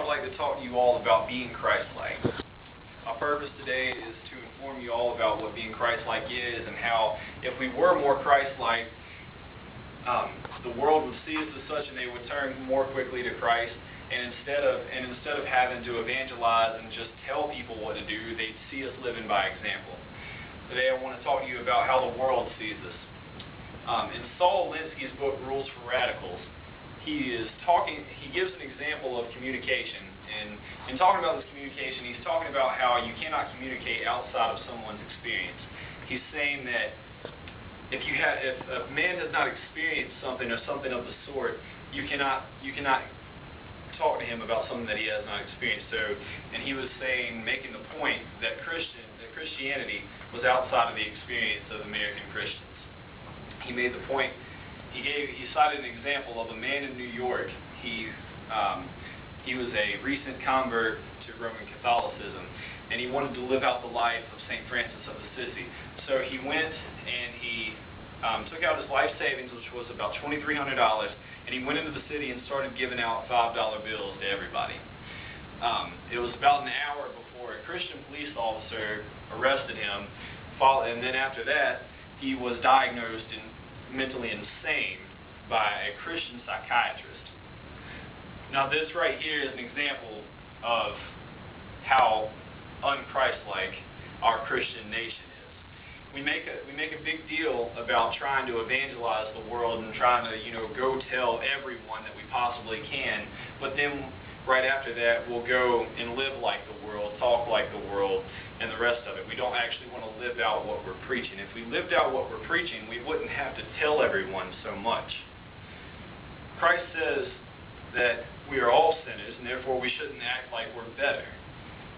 would like to talk to you all about being Christ-like. My purpose today is to inform you all about what being Christ-like is and how, if we were more Christ-like, the world would see us as such and they would turn more quickly to Christ. And instead of having to evangelize and just tell people what to do, they'd see us living by example. Today I want to talk to you about how the world sees us. In Saul Alinsky's book, Rules for Radicals, he gives an example of communication. And in talking about this communication, he's talking about how you cannot communicate outside of someone's experience. He's saying that if a man does not experience something or something of the sort, you cannot talk to him about something that he has not experienced. And he was making the point that Christianity was outside of the experience of American Christians. He made the point. He cited an example of a man in New York. He was a recent convert to Roman Catholicism, and he wanted to live out the life of St. Francis of Assisi. So he went and he took out his life savings, which was about $2,300, and he went into the city and started giving out $5 bills to everybody. It was about an hour before a Christian police officer arrested him, and then after that, he was diagnosed mentally insane by a Christian psychiatrist. Now this right here is an example of how un-Christ-like our Christian nation is. We make a big deal about trying to evangelize the world and trying to, go tell everyone that we possibly can, but then right after that we'll go and live like the world, talk like the world, and the rest of it. We don't actually want to live out what we're preaching. If we lived out what we're preaching, we wouldn't have to tell everyone so much. Christ says that we are all sinners, and therefore we shouldn't act like we're better.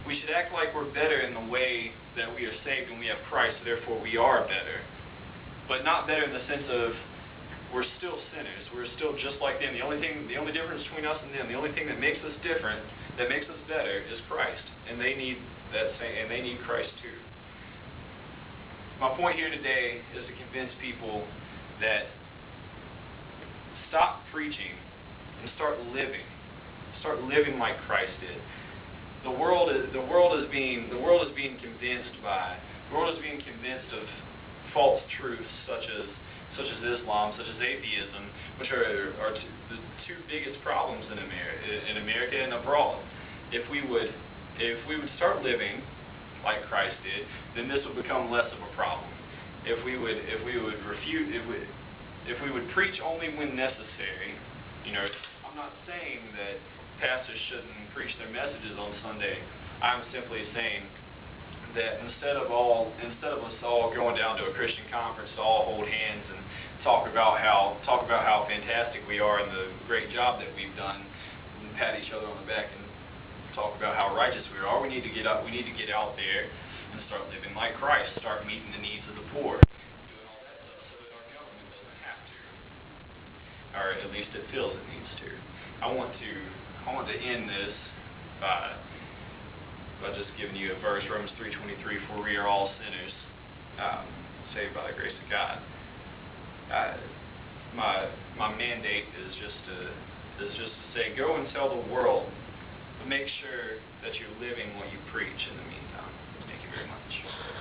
We should act like we're better in the way that we are saved and we have Christ, so therefore we are better. But not better in the sense of we're still sinners. We're still just like them. The only difference between us and them, the only thing that makes us different, that makes us better, is Christ. And they need they need Christ too. My point here today is to convince people that stop preaching and start living. Start living like Christ did. The world is being convinced of false truths such as Islam, such as atheism, which are the two biggest problems in America and abroad. If we would start living like Christ did, then this would become less of a problem. If we would preach only when necessary, I'm not saying that pastors shouldn't preach their messages on Sunday. I'm simply saying that instead of us all going down to a Christian conference to all hold hands and talk about how fantastic we are and the great job that we've done, and pat each other on the back and talk about how righteous we are, we need to get out there and start living like Christ, start meeting the needs of the poor, doing all that stuff so that our government doesn't have to, or at least it feels it needs to. I want to end this by just giving you a verse, Romans 3:23, for we are all sinners, saved by the grace of God. My mandate is just to say, go and tell the world, but make sure that you're living what you preach in the meantime. Thank you very much.